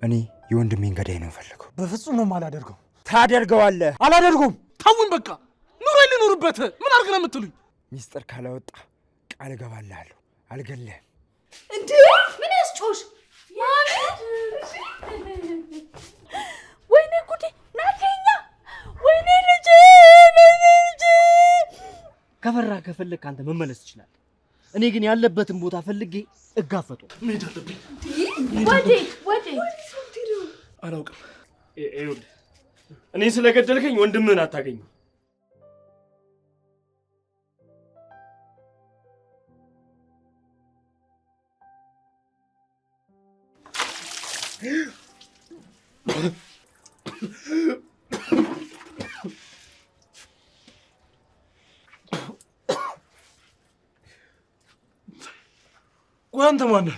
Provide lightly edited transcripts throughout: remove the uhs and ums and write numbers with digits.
እኔ የወንድሜን ገዳይ ነው ፈልገው። በፍጹም ነው ማላደርገው። ታደርገዋለህ። አላደርገውም። ታውን በቃ ኑሮ ልኑርበት። ምን አርግ ነው የምትሉኝ? ሚስጥር ካላወጣ ቃል እገባልሃለሁ አልገለህም። እንዴ ምን ያስጮሽ? ያቤት ወይኔ ጉዴ ናቴኛ ወይኔ ልጅ ከፈራ ከፈለክ አንተ መመለስ ይችላል። እኔ ግን ያለበትን ቦታ ፈልጌ እጋፈጠው። መሄድ አለብኝ። ወዴ አላውቅም። ይኸውልህ እኔ ስለገደልከኝ ወንድምህን አታገኝም። ቆይ አንተ ማን ነህ?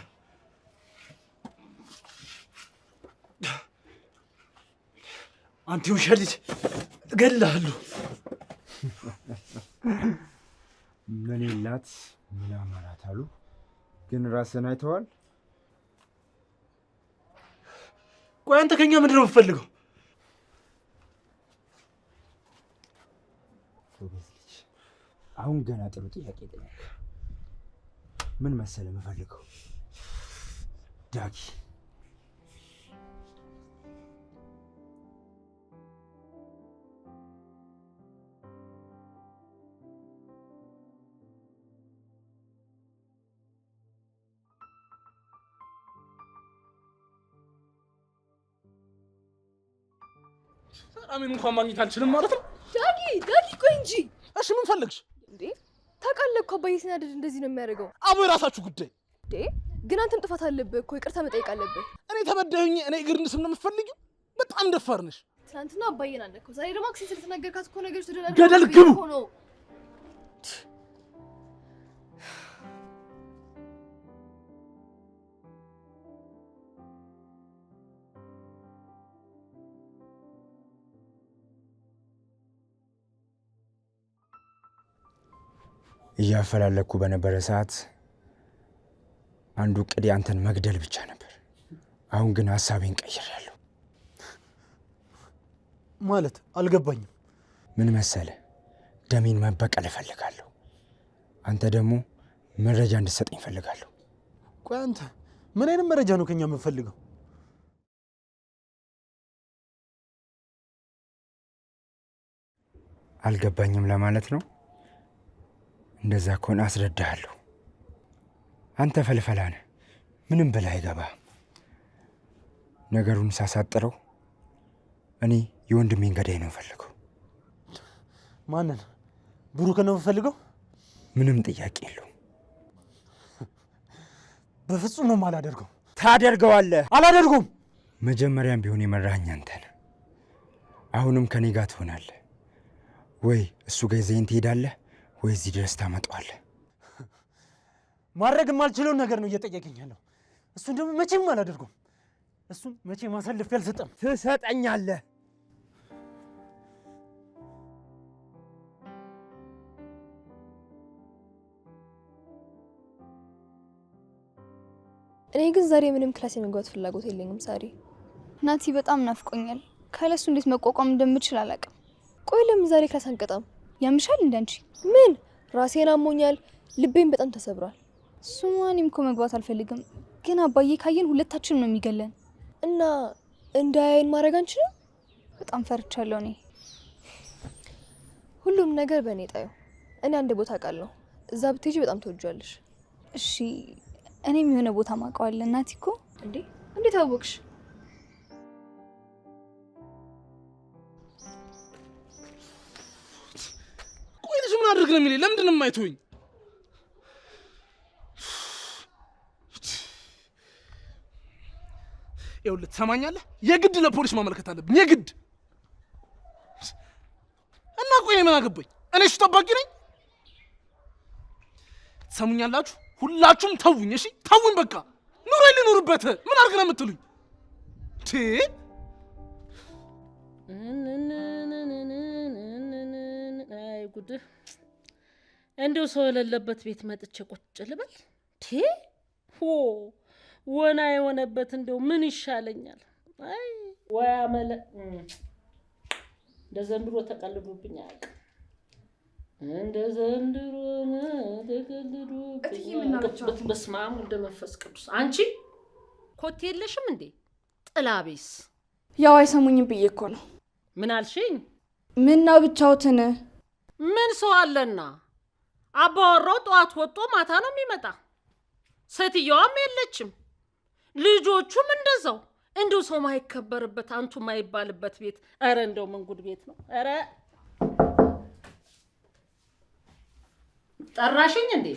አንተ ውሻ ልጅ እገልሃለሁ። ምን ይላት ምን አማራት አሉ። ግን ራስህን አይተዋል? ቆይ አንተ ከኛ ምንድን ነው የምትፈልገው? አሁን ገና ጥሩ ጥያቄ ጠየቅ። ምን መሰለህ የምፈልገው ዳጊ ሰላሜን እንኳን ማግኘት አልችልም ማለት ነው? ዳጊ ቆይ እንጂ። እሺ ምን ፈልግሽ? እንዴ ታውቃለህ እኮ አባዬ ሲናደድ እንደዚህ ነው የሚያደርገው። አቦ የራሳችሁ ጉዳይ። እንዴ ግን አንተም ጥፋት አለብህ እኮ ይቅርታ መጠየቅ አለብህ። እኔ ተበደሁኝ እኔ እግር እንድስም ነው የምትፈልጊው? በጣም ደፋር ነሽ። ትናንትና አባዬን አለከው፣ ዛሬ ደግሞ አክሲን ስለተናገርካት እኮ ነገሮች ተደራርበው ገደል ግቡ። እያፈላለኩ በነበረ ሰዓት አንዱ ቅዲ አንተን መግደል ብቻ ነበር። አሁን ግን ሐሳቤን ቀይሬያለሁ። ማለት አልገባኝም። ምን መሰለ ደሜን መበቀል እፈልጋለሁ። አንተ ደግሞ መረጃ እንድትሰጠኝ እፈልጋለሁ። ቆይ አንተ ምን አይነት መረጃ ነው ከኛ የምንፈልገው? አልገባኝም ለማለት ነው። እንደዛ ከሆነ አስረዳሃለሁ። አንተ ፈልፈላ ነህ፣ ምንም በላይ አይገባህም። ነገሩን ሳሳጥረው እኔ የወንድሜን ገዳይ ነው ፈልገው። ማንን? ብሩክን ነው የምፈልገው? ምንም ጥያቄ የለውም። በፍጹም ነው ማላደርገው። ታደርገዋለህ። አላደርገውም። መጀመሪያም ቢሆን የመራኸኝ አንተ ነህ። አሁንም ከኔ ጋር ትሆናለህ። ወይ እሱ ጋር ይዘኸኝ ትሄዳለህ ወይ እዚህ ድረስ ታመጣዋለህ። ማድረግ የማልችለውን ነገር ነው እየጠየቀኝ ያለው። እሱን ደግሞ መቼም አላደርገውም። እሱን መቼም አሳልፌ አልሰጠም። ትሰጠኛለህ። እኔ ግን ዛሬ ምንም ክላስ የመግባት ፍላጎት የለኝም። ሳሪ ናቲ በጣም ናፍቆኛል። ካለሱ እንዴት መቋቋም እንደምችል አላውቅም። ቆይ ለምን ዛሬ ክላስ አንቀጣም? ያምሻል እንዳንቺ? ምን ራሴን አሞኛል፣ ልቤን በጣም ተሰብሯል። እሱማ እኔም እኮ መግባት አልፈልግም፣ ግን አባዬ ካየን ሁለታችንም ነው የሚገለን። እና እንዳያየን ማድረግ አንችልም? በጣም ፈርቻለሁ እኔ። ሁሉም ነገር በእኔ ጣዩ። እኔ አንድ ቦታ አውቃለሁ፣ እዛ ብትሄጂ በጣም ትወጂዋለሽ። እሺ እኔም የሆነ ቦታ ማውቀዋለሁ። ናቲ እኮ። እንዴ እንዴት አወቅሽ? ቆይ ልጅ ምን አድርግ ነው የሚለኝ? ለምንድን ነው የማይተወኝ? ይኸውልህ ትሰማኛለህ? የግድ ለፖሊስ ማመልከት አለብኝ የግድ። እና ቆይ ምን አገባኝ? እኔ እሱ ጠባቂ ነኝ? ትሰሙኛላችሁ? ሁላችሁም ተውኝ እሺ? ተውኝ በቃ። ኑሮ ልኑርበት። ምን አድርግ ነው የምትሉኝ? አይ ጉድ! እንደው ሰው የሌለበት ቤት መጥቼ ቁጭ ልበል? ወና የሆነበት እንደው ምን ይሻለኛል? አይ ወይ አመለ እንደ ዘንድሮ ተቀልዶብኝ አያውቅም። እንደ ዘንድሮ ተቀልዶብኝ። በስመ አብ ወወልድ ወመንፈስ ቅዱስ። አንቺ ኮቴ የለሽም እንዴ? ጥላቤስ ያው አይሰሙኝም ብዬ እኮ ነው። ምን አልሽኝ? ምን ነው ብቻውትን? ምን ሰው አለና? አባወራው ጠዋት ወጥቶ ማታ ነው የሚመጣ። ሴትየዋም የለችም፣ ልጆቹም እንደዛው። እንደው ሰው ማይከበርበት አንቱ ማይባልበት ቤት። አረ እንደው ምን ጉድ ቤት ነው! አረ ጠራሽኝ እንዴ?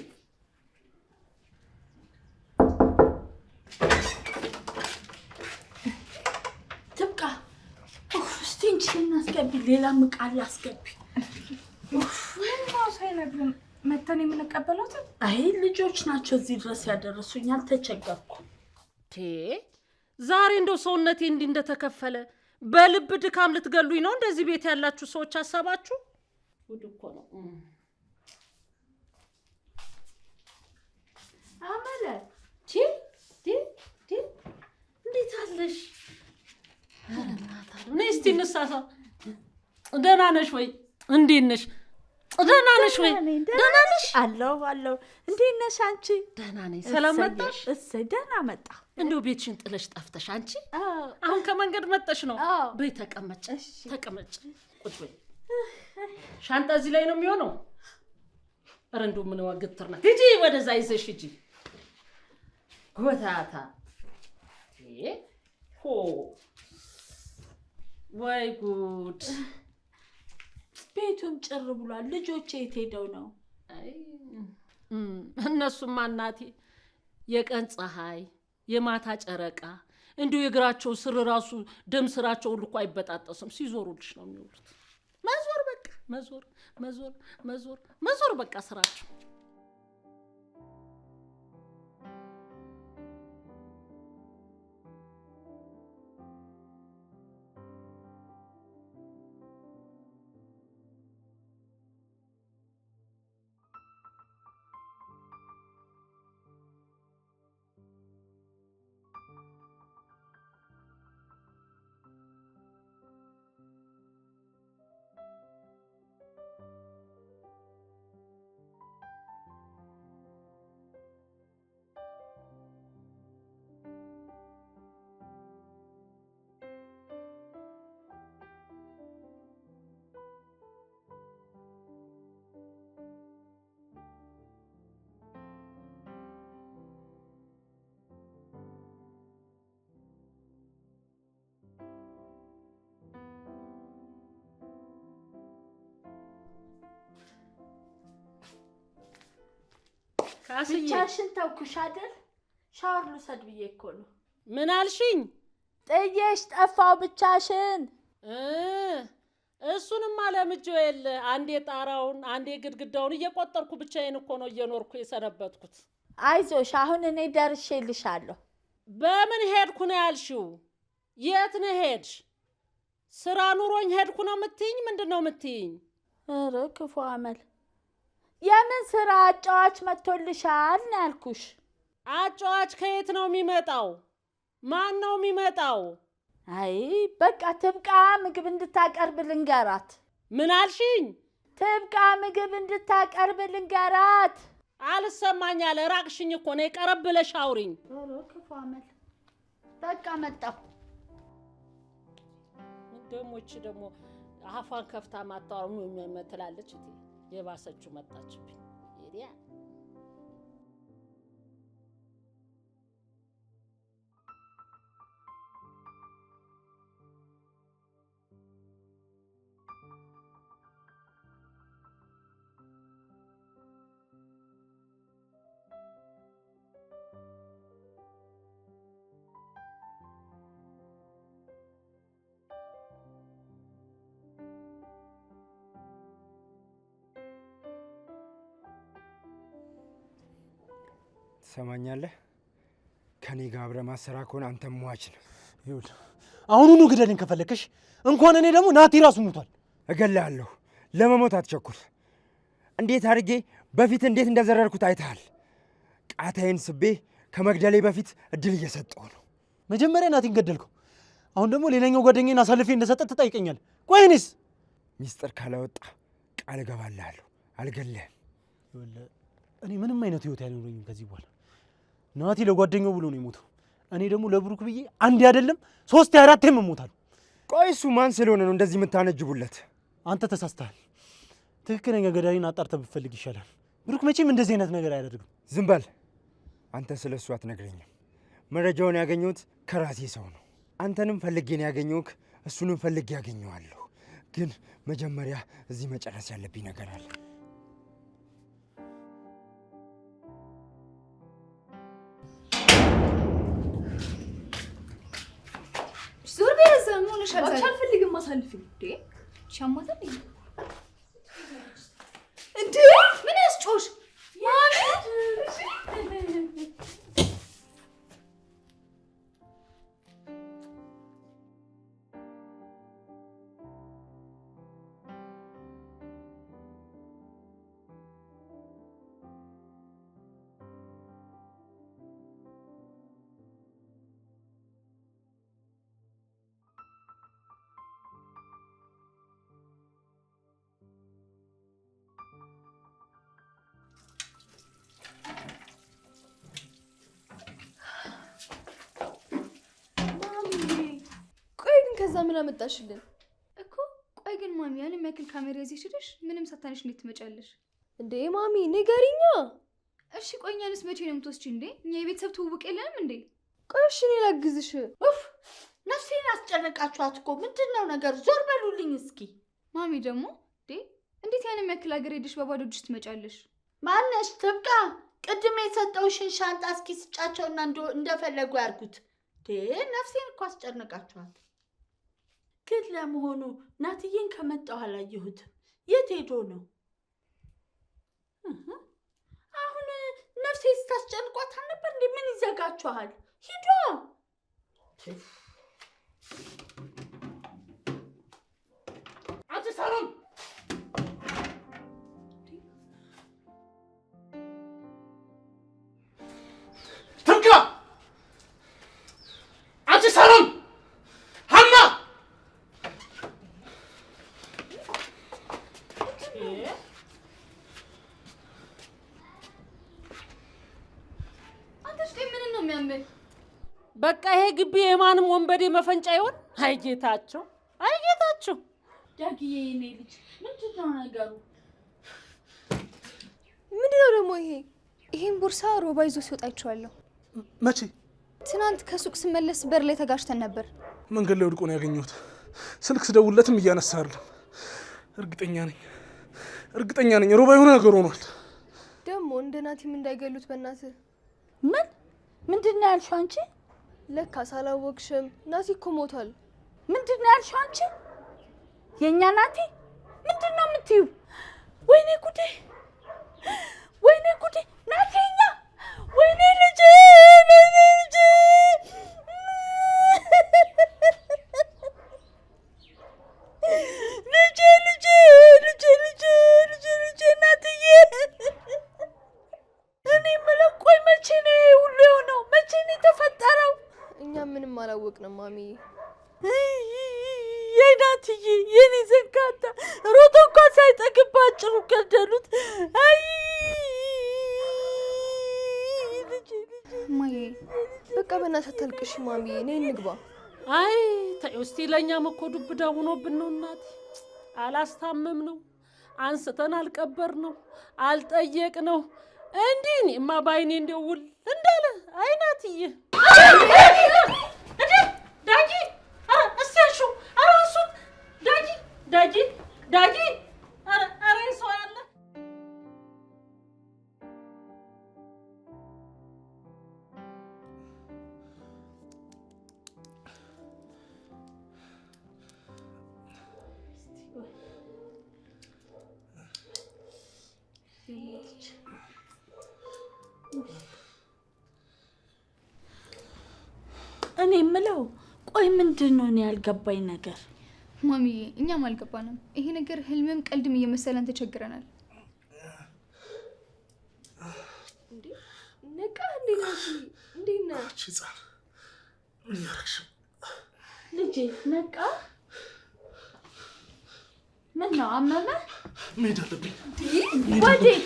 ትብቃ። እስቲ እንጂ እናስገቢ፣ ሌላ ምቃል አስገቢ። ምነው ሳይነግሩን መተን የምንቀበለው? አይ ልጆች ናቸው እዚህ ድረስ ያደረሱኝ፣ አልተቸገርኩም። ዛሬ እንደው ሰውነቴ እንዲህ እንደተከፈለ በልብ ድካም ልትገሉኝ ነው እንደዚህ ቤት ያላችሁ ሰዎች ሐሳባችሁ? ጉድ እኮ ነው። አመለ እንዴት አለሽ? ነይ እስቲ እንሳሳ። ደህና ነሽ ወይ? እንዴት ነሽ? ደህና ነሽ ወይ? ደህና ነሽ? አለሁ። እንዴት ነሽ አንቺ? ደህና ነኝ። ሰላም መጣሽ? እሰይ ደህና መጣ። እንደው ቤትሽን ጥለሽ ጠፍተሽ አንቺ አሁን ከመንገድ መጣሽ ነው? በይ ተቀመጭ፣ ተቀመጭ፣ ቁጭ በይ። ሻንጣ እዚህ ላይ ነው የሚሆነው። ኧረ እንደው ምን ዋግትር ናት። ሂጂ ወደዛ ይዘሽ ሂጂ። ጎታታ ሆ ወይ ጉድ! ቤቱም ጭር ብሏል። ልጆቼ የት ሄደው ነው? እነሱማ እናቴ የቀን ፀሐይ የማታ ጨረቃ እንዲሁ የእግራቸው ስር ራሱ ደም ስራቸው ሁሉ እኮ አይበጣጠስም። ሲዞሩልሽ ነው የሚውሉት። መዞር በቃ መዞር በቃ ስራቸው። ብቻሽን ተውኩሽ አይደል? ሻወር ልውሰድ ብዬ እኮ ነው። ምን አልሽኝ? ጥዬሽ ጠፋው ብቻሽን። እሱንም አለምጄው የለ አንዴ ጣራውን አንዴ ግድግዳውን እየቆጠርኩ ብቻዬን እኮ ነው እየኖርኩ የሰነበትኩት። አይዞሽ አሁን እኔ ደርሼልሻለሁ። በምን ሄድኩ ነው ያልሽው? የት ነው ሄድሽ? ስራ ኑሮኝ ሄድኩ ነው የምትይኝ? ምንድን ነው የምትይኝ? ኧረ ክፉ አመል። የምን ስራ? አጫዋች መጥቶልሻል ነው ያልኩሽ። አጫዋች ከየት ነው የሚመጣው? ማን ነው የሚመጣው? አይ በቃ ትብቃ ምግብ እንድታቀርብ ልንገራት። ምን አልሽኝ? ትብቃ ምግብ እንድታቀርብ ልንገራት። አልሰማኝ አለ። ራቅሽኝ እኮ ነው። ቀረብ ብለሽ አውሪኝ። ኧረ ክፉ አመል። በቃ መጣሁ። ደግሞ አፋን ከፍታ ማታወሩ ትላለች። የባሰችው መጣችብኝ። ይዲያ ትሰማኛለህ? ከኔ ጋር አብረህ ማሰራ ከሆነ አንተም ሟች ነው። ይኸውልህ አሁኑኑ ግደልኝ ከፈለከሽ። እንኳን እኔ ደግሞ ናቲ ራሱ ሞቷል። እገልሃለሁ። ለመሞት አትቸኩል። እንዴት አድርጌ በፊት እንዴት እንደዘረርኩት አይተሃል። ቃታዬን ስቤ ከመግደሌ በፊት እድል እየሰጠው ነው። መጀመሪያ ናቲን ገደልከው፣ አሁን ደግሞ ሌላኛው ጓደኛዬን አሳልፌ እንደሰጠ ትጠይቀኛል። ቆይ እኔስ ሚስጥር ካላወጣ ቃል እገባልሃለሁ አልገልህም። እኔ ምንም አይነት ህይወት ያልኖረኝም ከዚህ በኋላ። ናቲ ለጓደኛው ብሎ ነው የሞተው። እኔ ደግሞ ለብሩክ ብዬ አንዴ አይደለም 3 4 እሞታለሁ። ቆይ እሱ ማን ስለሆነ ነው እንደዚህ የምታነጅቡለት? አንተ ተሳስተሃል። ትክክለኛ ገዳይን አጣርተህ ብትፈልግ ይሻላል። ብሩክ መቼም እንደዚህ አይነት ነገር አያደርግም። ዝም በል አንተ። ስለሱ አትነግረኝም። መረጃውን ያገኘሁት ከራሴ ሰው ነው። አንተንም ፈልጌ ነው ያገኘሁህ፣ እሱንም ፈልጌ ያገኘዋለሁ። ግን መጀመሪያ እዚህ መጨረስ ያለብኝ ነገር አለ። ዞር በዛ ምን ሆነሻል? አልፈልግም ማሳልፍ እንዴ ሻማታል እንዴ ምን ያስጮሽ ማለት ከዛ ምን አመጣሽልን እኮ? ቆይ ግን ማሚ ያን የሚያክል ካሜራ ይዘሽ ሄደሽ ምንም ሳታነሽ እንዴት ትመጫለሽ እንዴ? ማሚ ንገሪኛ። እሺ ቆይ እኛንስ መቼ ነው የምትወስጂኝ እንዴ? እኛ የቤተሰብ ትውውቅ የለንም እንዴ? ቆይ እሺ እኔ ላግዝሽ። ኡፍ ነፍሴን አስጨነቃችኋት እኮ። ምንድነው ነገር? ዞር በሉልኝ እስኪ። ማሚ ደግሞ እንዴ እንዴት ያን የሚያክል ሀገር ሄደሽ በባዶ እጅሽ ትመጫለሽ? ማነሽ ትብቃ። ቅድም የሰጠውሽን ሻንጣ እስኪ ስጫቸውና እንደፈለጉ ያርጉት። ነፍሴን እኮ አስጨነቃችኋት። ግን ለመሆኑ ናትዬን ከመጣሁ አላየሁትም። የት ሄዶ ነው? አሁን ነፍሴ ስታስጨንቋት አልነበር እንዴ? ምን ይዘጋችኋል? ሂዶ አንቺ ሰላም ትምካ። አንቺ ሰላም በቃ ይሄ ግቢ የማንም ወንበዴ መፈንጫ ይሆን? አይጌታቸው አይጌታቸው። ዳግዬ የኔ ልጅ ምንድነው ነገሩ? ምንድነው ደግሞ ይሄ? ይሄን ቦርሳ ሮባ ይዞ ሲወጣ አይቼዋለሁ። መቼ? ትናንት ከሱቅ ስመለስ በር ላይ ተጋጭተን ነበር። መንገድ ላይ ወድቆ ነው ያገኘሁት። ስልክ ስደውልለትም እያነሳ አይደለም። እርግጠኛ ነኝ ሮባ የሆነ ነገር ሆኗል። ደግሞ እንደ ናቲም እንዳይገሉት በእናትህ። ምንድነው ያልሽው አንቺ? ለካ ሳላወቅሽም ናቲ እኮ ሞቷል። ምንድነው ያልሽው አንቺ? የኛ ናቲ ምንድነው የምትዩ? ወይኔ ጉዴ! ወይኔ ጉዴ! ናቲኛ! ወይኔ ልጄ! ወይኔ ልጄ! ልጄ ናትዬ! እኔ የምለው ቆይ መቼ ነው ሁሉ የሆነው? መቼ ነው የተፈጠረው? እኛ ምንም አላወቅንም ማሚ። የናትዬ የኔ ዘንጋታ ሮቶ እንኳን ሳይጠግብ ባጭሩ ገደሉት። አይ ልጄ ማዬ በቃ በእናትሽ አታልቅሽ ማሚ። እኔ እንግባ። አይ ተይው እስቲ። ለእኛም እኮ ዱብዳ ሆኖብን ነው እናቴ። አላስታመም ነው አንስተን አልቀበር ነው አልጠየቅ ነው። እንዲህ እኔማ ባይኔ እንደው ውል እንዳለ አይናትዬ ዳጊ እስያሹ አራሱ ዳጊ አረ ሰው ያለ እኔ የምለው ቆይ ምንድነው እኔ ያልገባኝ ነገር? ማሚዬ እኛም አልገባንም። ይሄ ነገር ህልምም ቀልድም እየመሰለን ተቸግረናል። እንዴ ነቃ እንዴ ናቲ እንዴ ና ህፃን ምን ያረክሽ? ልጄ ነቃ? ምን ነው አመመ? መሄድ አለብኝ። ወዴት?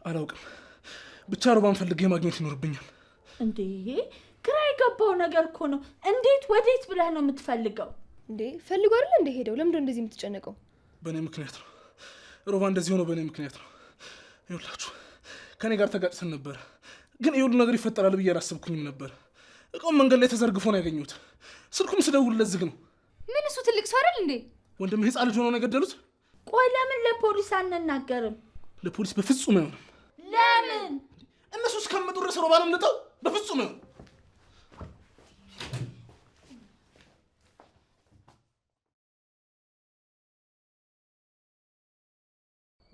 አላውቅም። ብቻ ሮባን ፈልጌ ማግኘት ይኖርብኛል። እንዴ ግራ የገባው ነገር እኮ ነው። እንዴት ወዴት ብለህ ነው የምትፈልገው? እንዴ ፈልጎ አይደል እንደ ሄደው? ለምንድን እንደዚህ የምትጨነቀው? በእኔ ምክንያት ነው ሮባ እንደዚህ ሆኖ፣ በእኔ ምክንያት ነው። ይኸውላችሁ ከኔ ጋር ተጋጭተን ነበር፣ ግን ይሄ ሁሉ ነገር ይፈጠራል ብዬ አላሰብኩኝም ነበር። እቃውን መንገድ ላይ ተዘርግፎ ነው ያገኘሁት። ስልኩም ስደውልለት ዝግ ነው። ምን እሱ ትልቅ ሰው አይደል እንዴ? ወንድም ህፃን ልጅ ሆኖ ነው የገደሉት። ቆይ ለምን ለፖሊስ አንናገርም? ለፖሊስ በፍጹም አይሆንም። ለምን? እነሱ እስከመጡ ድረስ ሮባንም ልጠው በፍጹም አይሆንም።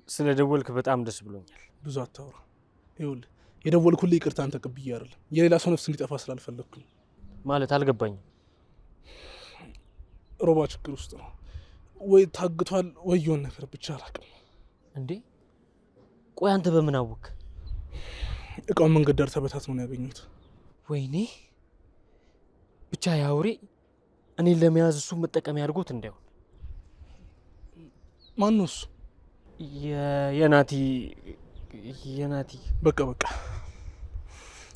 ስለ ደወልክ በጣም ደስ ብሎኛል። ብዙ አታውራ። ይኸውልህ የደወልኩልህ ይቅርታን ተቀብዬ አይደለም፣ የሌላ ሰው ነፍስ እንዲጠፋ ስላልፈለግኩኝ። ማለት አልገባኝም። ሮባ ችግር ውስጥ ነው፣ ወይ ታግቷል ወይ የሆነ ነገር ብቻ አላውቅም። እንዴ ቆይ አንተ በምን አወክ? እቃውን መንገድ ዳር ተበታትኖ ነው ያገኙት። ወይኔ ብቻ ያውሬ እኔን ለመያዝ እሱ መጠቀሚያ አድርጎት እንዳይሆን። ማን ነው እሱ? የናቲ በቃ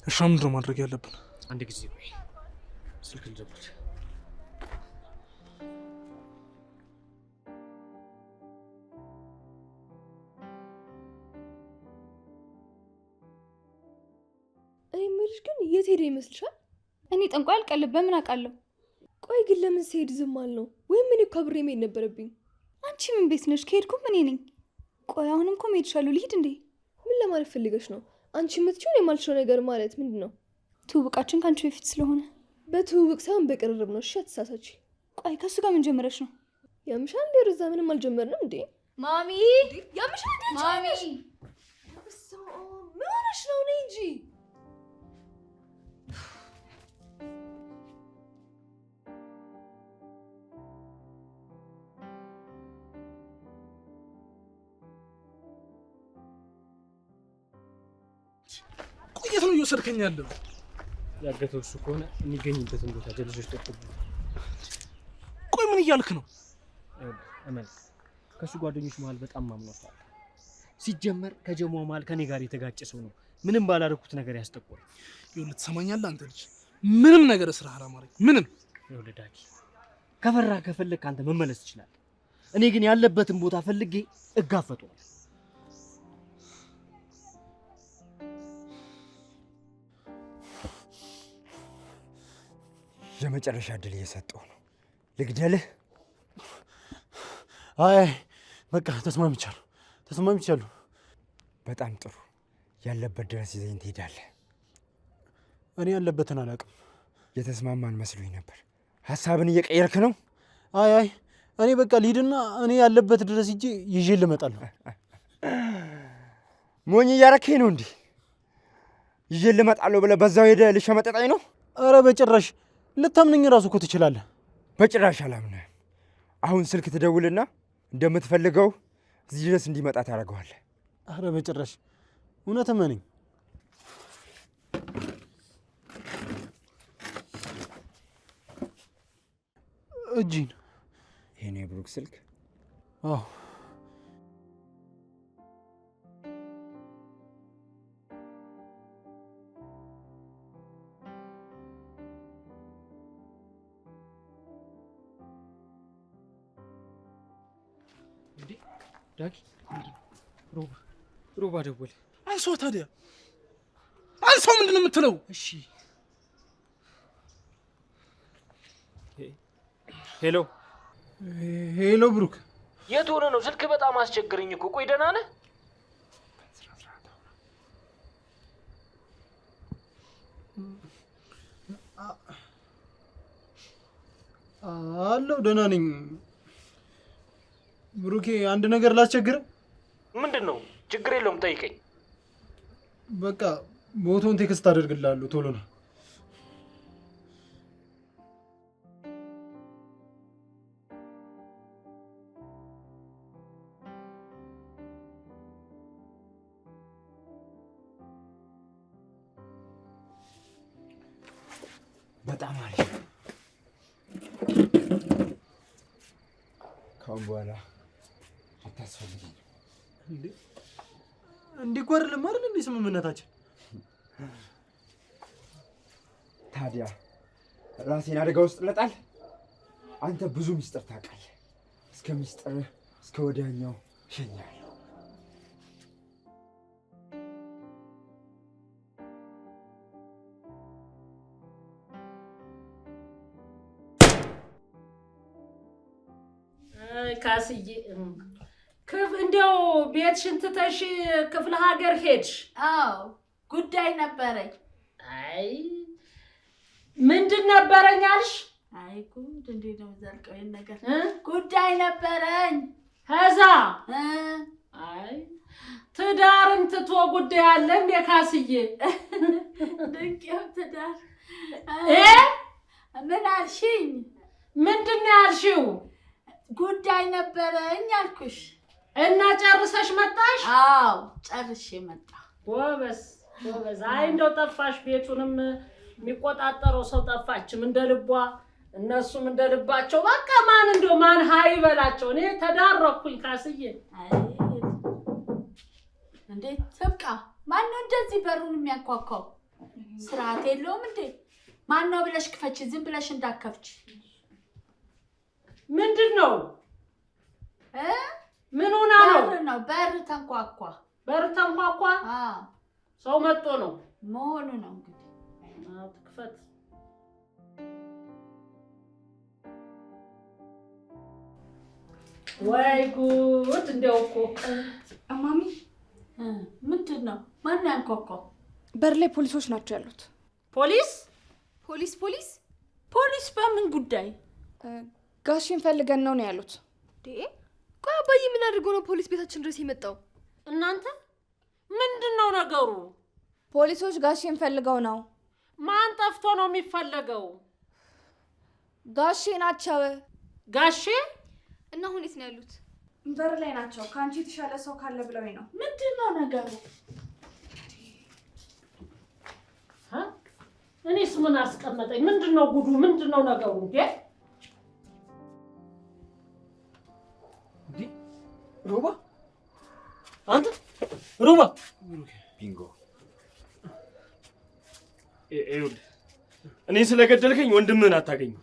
እሺ፣ ምንድን ነው ማድረግ ያለብን? አንድ ጊዜ ቆይ ስልክ ልደውል። እኔ የምልሽ ግን የት ሄደ ይመስልሻል? እኔ ጠንቋይ አልቀልብ በምን አውቃለሁ? ቆይ ግን ለምን ሲሄድ ዝም አልነው? ወይም እኔ እኮ አብሬ መሄድ ነበረብኝ። አንቺ ምን ቤት ነሽ? ከሄድኩም እኔ ነኝ። ቆይ አሁንም እኮ መሄድ እችላለሁ። ልሂድ እንዴ? ምን ለማለት ፈልገሽ ነው? አንቺ የምትችይውን የማልችለው ነገር ማለት ምንድን ነው? ትውውቃችን ከአንቺ በፊት ስለሆነ በትውውቅ ሳይሆን በቅርርብ ነው። እሺ አትሳሳች። ቆይ ከሱ ጋር ምን ጀመረሽ ነው? ያምሻል እንዴ? ርዛ ምንም አልጀመርንም እንዴ? ማሚ ያምሻል እንዴ? ማሚ ምን ሆነሽ ነው? ነይ እንጂ ቆየት ነው እየወሰድከኝ ያለው። ያገተው እሱ ከሆነ የሚገኝበትን ቦታ ጀልጆች ጠጥቡ። ቆይ ምን እያልክ ነው? እመን ከሱ ጓደኞች መሀል በጣም ማምኗታል። ሲጀመር ከጀማው መሀል ከኔ ጋር የተጋጨ ሰው ነው ምንም ባላደረኩት ነገር ያስጠቆረ። ይኸውልህ ትሰማኛለህ? አንተ ልጅ ምንም ነገር ስራ አላማረኝ ምንም። ይኸውልህ ዳጊ ከፈራ ከፈለክ አንተ መመለስ ትችላለህ። እኔ ግን ያለበትን ቦታ ፈልጌ እጋፈጠዋለሁ። የመጨረሻ እድል እየሰጠው ነው። ልግደልህ? አይ በቃ ተስማምቻለሁ። በጣም ጥሩ። ያለበት ድረስ ይዘኝ ትሄዳለህ። እኔ ያለበትን አላውቅም። የተስማማን መስሎኝ ነበር። ሀሳብን እየቀየርክ ነው? አይ እኔ በቃ ልሂድና እኔ ያለበት ድረስ ይዤ ልመጣለሁ። ሞኝ እያረከኝ ነው እንዴ? ይዤ ልመጣለሁ ብለህ በዛው ሄደህ ልሸመጠጣኝ ነው? ኧረ በጭራሽ። ልታምነኝ ራሱ እኮ ትችላለህ። በጭራሽ አላምንህም። አሁን ስልክ ትደውልና እንደምትፈልገው እዚህ ድረስ እንዲመጣ ታደርገዋለህ። ኧረ በጭራሽ። እውነትም ነኝ። እጂን ይሄ ነው የብሩክ ስልክ? አዎ። ዳጊ ሮባ ደወለ። አንሳው ታዲያ አንሳው። ምንድን ነው የምትለው? እሺ ሄሎ ብሩክ፣ የት ሆነ ነው? ስልክ በጣም አስቸግረኝ እኮ። ቆይ ደህና ነህ? አለሁ፣ ደህና ነኝ። ብሩኬ አንድ ነገር ላስቸግር። ምንድን ነው? ችግር የለውም ጠይቀኝ። በቃ ቦታውን ቴክስት አደርግልሃለሁ፣ ቶሎ ነው። በጣም አሪፍ። ካሁን በኋላ አታስፈልገኝም። እንዴ እኮ አይደለም አይደል እንዴ ስምምነታችን? ታዲያ ራሴን አደጋ ውስጥ ልጣል? አንተ ብዙ ሚስጥር ታውቃለህ። እስከ ሚስጥር እስከ ወዲያኛው እሸኛለሁ። ካስዬ እንዲያው ቤትሽን ትተሽ ክፍለ ሀገር ሄድሽ? አዎ ጉዳይ ነበረኝ። አይ ምንድን ነበረኝ አልሽ? አይ ጉድ! እንዴት ነው ዘልቀው ይሄን ነገር? ጉዳይ ነበረኝ። ከዛ አይ ትዳርን ትቶ ጉዳይ አለ እንዴ ካስዬ? ድንቄው ትዳር ምን አልሽኝ? ምንድን ነው ያልሽው? ጉዳይ ነበረኝ አልኩሽ። እና ጨርሰሽ መጣሽ? አዎ ጨርሼ መጣ። ጎበዝ ጎበዝ። አይ እንደው ጠፋሽ፣ ቤቱንም የሚቆጣጠረው ሰው ጠፋችም እንደ ልቧ፣ እነሱም እንደ ልባቸው። በቃ ማን እንደው ማን ሀይ በላቸው። እኔ ተዳረኩኝ ካስዬ። አይ እንዴ ተብቃ፣ ማን ነው እንደዚህ በሩን የሚያንኳኳው? ስርዓት የለውም እንዴ? ማን ነው ብለሽ ክፈች፣ ዝም ብለሽ እንዳከፍች። ምንድን ነው? ምን ሆና ነው? በር ተንኳኳ። በር ተንኳኳ? አዎ ሰው መጥቶ ነው መሆኑ ነው እንግዲህ። ክፈት። ወይ ጉድ! እንደው እኮ እማሚ ምንድን ነው? ማን ያንኳኳው? በር ላይ ፖሊሶች ናቸው ያሉት። ፖሊስ? ፖሊስ ፖሊስ ፖሊስ በምን ጉዳይ? ጋሽን ፈልገን ነው ያሉት። ቆይ አባዬ ምን አድርጎ ነው ፖሊስ ቤታችን ድረስ የመጣው? እናንተ ምንድን ነው ነገሩ? ፖሊሶች ጋሽን ፈልገው ነው። ማን ጠፍቶ ነው የሚፈለገው? ጋሼ ናቸው። ጋሼ? እና አሁን የት ነው ያሉት? በር ላይ ናቸው። ከአንቺ የተሻለ ሰው ካለ ብለውኝ ነው። ምንድን ነው ነገሩ? እኔስ ምን አስቀመጠኝ? ምንድን ነው ጉዱ? ምንድን ነው ነገሩ? ሮባ፣ አንተ ሮባ! ቢንጎ፣ ይኸውልህ እኔ ስለገደልከኝ ወንድምህን አታገኝም።